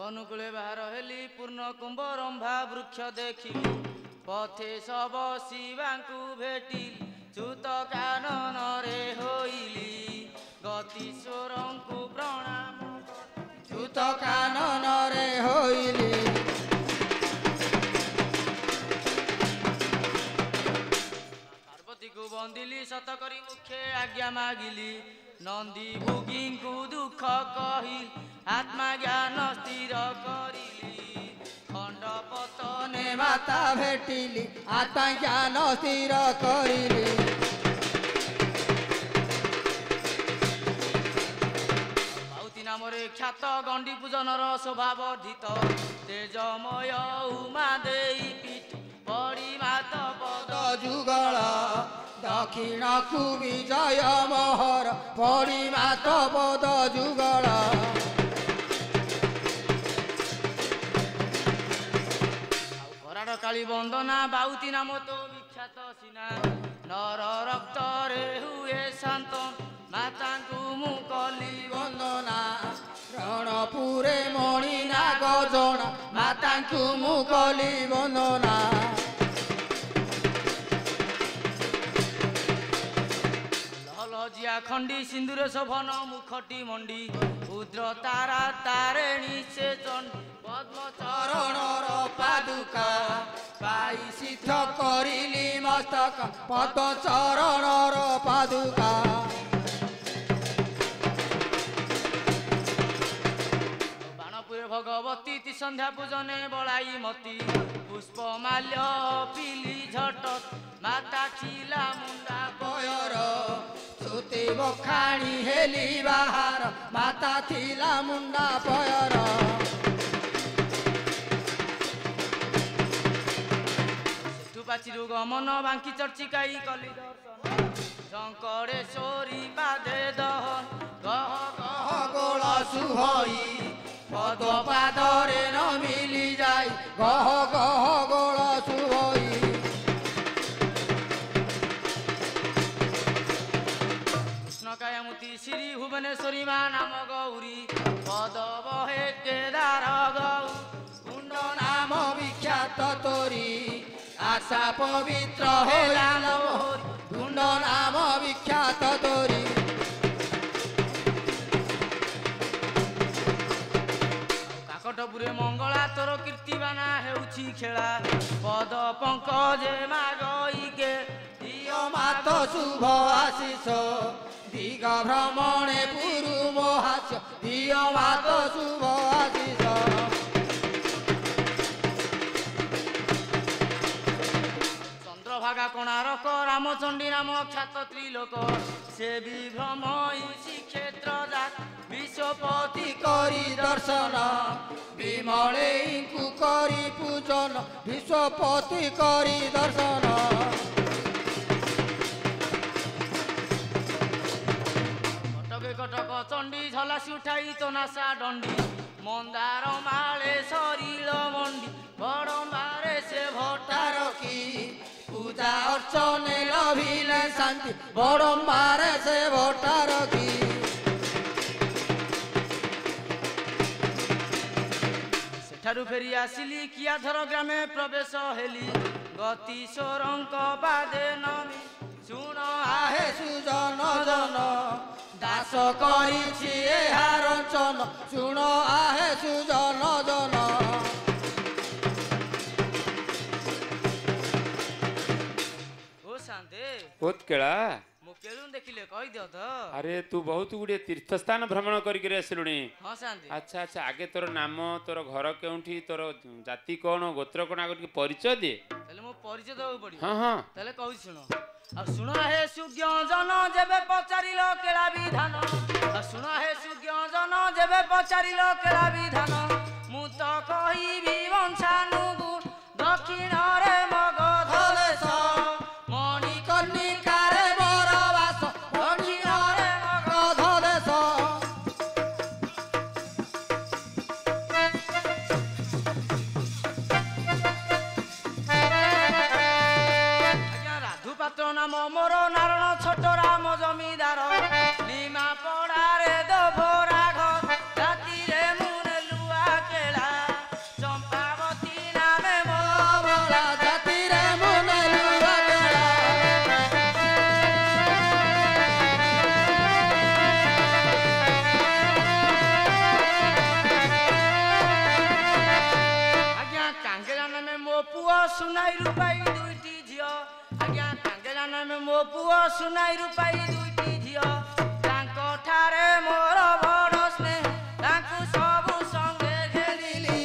अनुकूले बाहर हेली पूर्ण कुंभ रंभा वृक्ष देखिली पथे सब शिवांकु भेटी चूत कानन रे होइली गतीश्वरंकु प्रणाम चूत कानन रे होइली पार्वती को बंदिली सत करी मुखे आज्ञा मागिली नंदी भोगी को दुख कही आत्मा ज्ञान स्थिर करिली खंड पतने माता भेटिली आत्मा ज्ञान स्थिर करिली बाउती नामरे ख्यात गंडी पूजनर शोभा वर्धित तेजमय उमा देई पीठ पड़ी मात पद जुगल दक्षिण को विजय मोहर पड़ी मात पद जुगल काली बंदना बाउती नाम तो विख्यात सीना नर रक्त रे हुए शांत माता को मु कली वंदना रणपुरे मणि नाग जना माता को मु कली वंदना लहलजिया खंडी सिंदूर शोभन मुखटी मंडी उद्र तारा तारेणी से पद्म चरणर पादुका पाई सिद्ध करिली मस्तक पद्म चरणर पादुका बाणपुर भगवती संध्या पूजने बड़ाई मती पुष्प माल्य पिली झट माता खिला मुंडा पयर सुती बखाणी हेली बाहर माता थिला मुंडा पयर पाचिरु गमन बांकी चर्चिकाई कली दर्शन शंकरेश्वरी पादे दहन गह गह गोल सुहई पद पादरे न मिली जाई गह गह गोल सुहई कृष्णकायमुती श्री भुवनेश्वरी मा नाम गौरी पद बहे केदार गौ कुंड नाम विख्यात तोरी आशा पवित्र हेला कुंड नाम विख्यात तोरी काकटपुरे मंगला तोर कीर्तिबाना हेउछि खेला पद पंकजे मागईके दियो मात शुभ आशीष दिग भ्रमणे पुरु मोहास्य दियो मात शुभ आशीष भागा कोणारक रामचंडी नाम ख्यात त्रिलोक से विभ्रम श्रीक्षेत्र जात विश्वपति करी दर्शन विमले करी पूजन विश्वपति करी दर्शन कटके कटक चंडी झलासी उठाई तो नासा दंडी मंदार माले शरीर मंडी बड़म्बारे से भट्टार की पूजा अर्चने लभिले शांति बड़म्बारे से भट्टार की सेठारु फेरी आसिली कियाधर ग्रामे प्रवेश हेली गतीश्वरंक पादे नमी शुण आहे सुजन जन दास करिछि एहा रचन शुण आहे सुजन जन उत्केला मु केलु देखिले कहि दियो त अरे तू बहुत गुड़े तीर्थ स्थान भ्रमण करिके आसिलुनी हां शांति अच्छा अच्छा आगे तोर नाम तोर घर केउठी तोर जाति कोन गोत्र कोन आगे परिचय दे तले मो परिचय दउ पड़ी हां हां तले कहू सुनो आ सुनो हे सुज्ञ जन जेबे पचारिलो केला विधान आ सुनो हे सुज्ञ जन जेबे पचारिलो केला विधान मु त कहिबी वंशानु गुण दक्षिण रे मगध देश मणिकर्णिकारे बरवास दक्षिण रे मगध देश पात्र नाम मोर नारायण छोट राम जमीदार नीमा पड़ारे दभरा घर राति रे मुने लुआ केला ସୁନାଇ ରୂପାଇ ଦୁଇଟି ଝିଅ ତାଙ୍କ ଠାରେ ମୋର ବଡ଼ ସ୍ନେହ ତାଙ୍କୁ ସବୁ ସଙ୍ଗେ ଘେରିଲି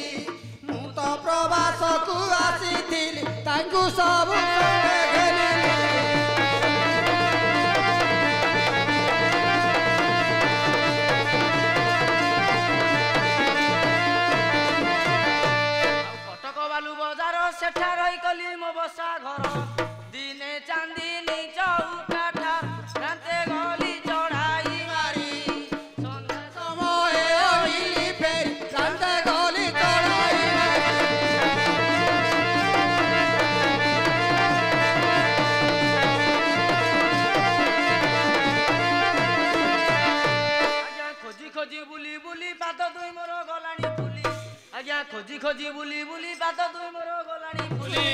ମୁଁ ତ ପ୍ରବାସକୁ ଆସିଥିଲି ତାଙ୍କୁ ସବୁ ସଙ୍ଗେ ଘେରିଲି ଆଉ କଟକ ବାଲୁ ବଜାର ସେଠା ରହି କଲି ମୋ ବସା ଘର ଦିନେ ଚାନ୍ଦିନୀ ଚଉକାଠା ରାତେ ଗଲି ଚଢ଼ାଇ ମାରି ସନ୍ଧ୍ୟା ସମୟ ଅଇଲି ଫେରି କାନ୍ତେ ଗଲି ଚଢ଼ାଇ ଆଜ୍ଞା ଖୋଜି ଖୋଜି ବୁଲି ବୁଲି ପାଦ ଦୁଇ ମୋର ଗଲାଣି ଫୁଲି ଆଜ୍ଞା ଖୋଜି ଖୋଜି ବୁଲି ବୁଲି ପାଦ ଦୁଇ ମୋର ଗଲାଣି ଫୁଲି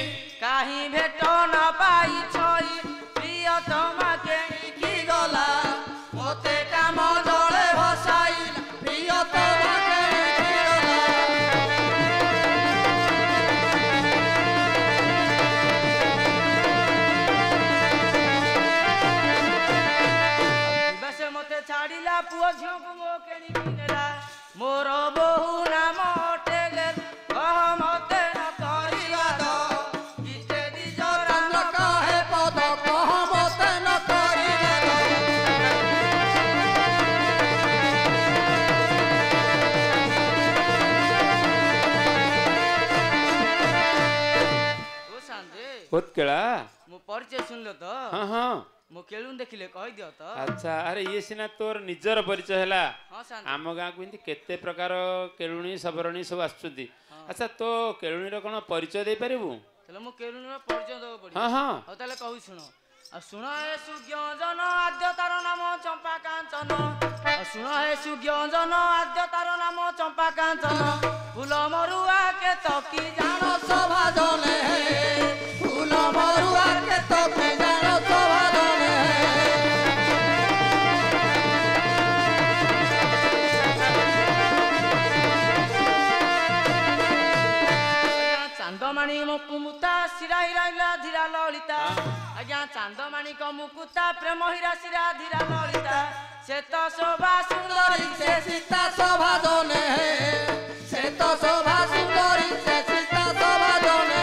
କାହିଁ ଭେଟ ନ ପାଇ ଛଇ ପ୍ରିୟତମା କେଣିକି ଗଲା ମୋତେ କାମ ଜଳେ ଭସାଇଲା ପ୍ରିୟତମା କେଣିକି ଗଲା ଯିବା ସେ ମତେ ଛାଡ଼ିଲା ପୁଅ ଝିଅକୁ ମୋ କେଣିକି ନେଲା ମୋର ବୋହୁ ନାମ ଅଟେଗେଲ କହ ମତେ ନ କରିବା ଦ ଗୀତେ ଦିଜ ରାମ ଚନ୍ଦ୍ର କହେ ପଦ କହ ମୋତେ ନ କରିବା ଦ। ଓ ସାନ୍ଦେ ଉତ୍କଳା ମୋ ପରିଚୟ ଶୁଣିଲ ତ ହଁ ହଁ ମୋ କେଳୁନ ଦେଖିଲେ କହିଦିଅ ତ ଆଚ୍ଛା ଆରେ ଇଏ ସିନା ତୋର ନିଜର ପରିଚୟ ହେଲା ହଁ ସାନ୍ଦେ ଆମ ଗାଁକୁ ଏମିତି କେତେ ପ୍ରକାର କେଳୁଣୀ ସବରଣୀ ସବୁ ଆସୁଛନ୍ତି ଆଚ୍ଛା ତୋ କେଳୁଣୀର କ'ଣ ପରିଚୟ ଦେଇପାରିବୁ ତାହେଲେ ମୋ କେଳୁନର ପରିଚୟ ଦେବାକୁ ପଡ଼ିବ ହଁ ହଁ ହଉ ତାହେଲେ କହୁଛି ଶୁଣ ଆଉ ଶୁଣ ହେ ସୁଜ୍ଞଜନ ଆଦ୍ୟ ତାର ନାମ ଚମ୍ପା କାଞ୍ଚନ ଆଉ ଶୁଣ ହେ ସୁଜ୍ଞଜନ ଆଦ୍ୟ ତାର ନାମ ଚମ୍ପା କାଞ୍ଚନ ଫୁଲ ମରୁଆ କେତକି ଜାଣ ଶୋଭା ଜନେ ଫୁଲ ମରୁଆ କେତକି ଜାଣ ଶୋଭା ଜନେ ଚାନ୍ଦମାଣି ମୁକୁତା ଶିରା ହିରା ଧୀରା ଲଳିତା ଆଜ୍ଞା ଚାନ୍ଦମାଣିକ ମୁକୁତା ପ୍ରେମ ହୀରା ଶିରା ଧୀରା ଲଳିତା ସେ ତ ଶୋଭା ସୁନ୍ଦରୀ ସେ ସୀତା ଶୋଭା ଜନେ ସେ ତ ଶୋଭା ସୁନ୍ଦରୀ ସେ ସୀତା ଶୋଭା ଜନେ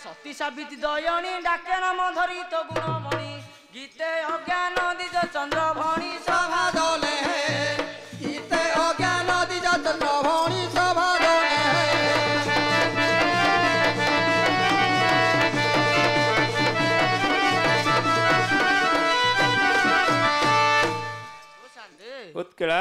ସତୀ ସାବିତ୍ରୀ ଦୟଣୀ ଡାକେ ନାମ ଧରି ତ ଗୁଣମଣି ଗୀତେ ଅଜ୍ଞାନ ଦିଜ ଚନ୍ଦ୍ର ଭଣୀ ଶୋଭା ଜନେ ଗୀତେ ଅଜ୍ଞାନ ଦିଜ ଚନ୍ଦ୍ର ଭଣୀ ଶୋଭା ଜନେ ଓ ସାନ୍ଦେ ଉତ୍କଳା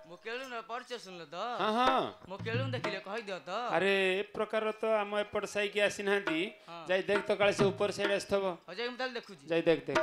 ମୋ କେଳୁନର ପରିଚୟ ଶୁଣିଲ ତ ହଁ ହଁ ମୋ କେଳୁନ ଦେଖିଲେ କହିଦିଅ ତ ଆରେ ଏ ପ୍ରକାର ତ ଆମ ଏପଟ ସାଇକି ଆସିନାହାନ୍ତି ହଁ। ଯାଇ ଦେଖ ତ କାଳେ ସେ ଉପର ସାଇଡ୍ ଆସିଥିବ ହଉ ଯାଇ ମୁଁ ତାହେଲେ ଦେଖୁଛି ଯାଇ ଦେଖ ଦେଖ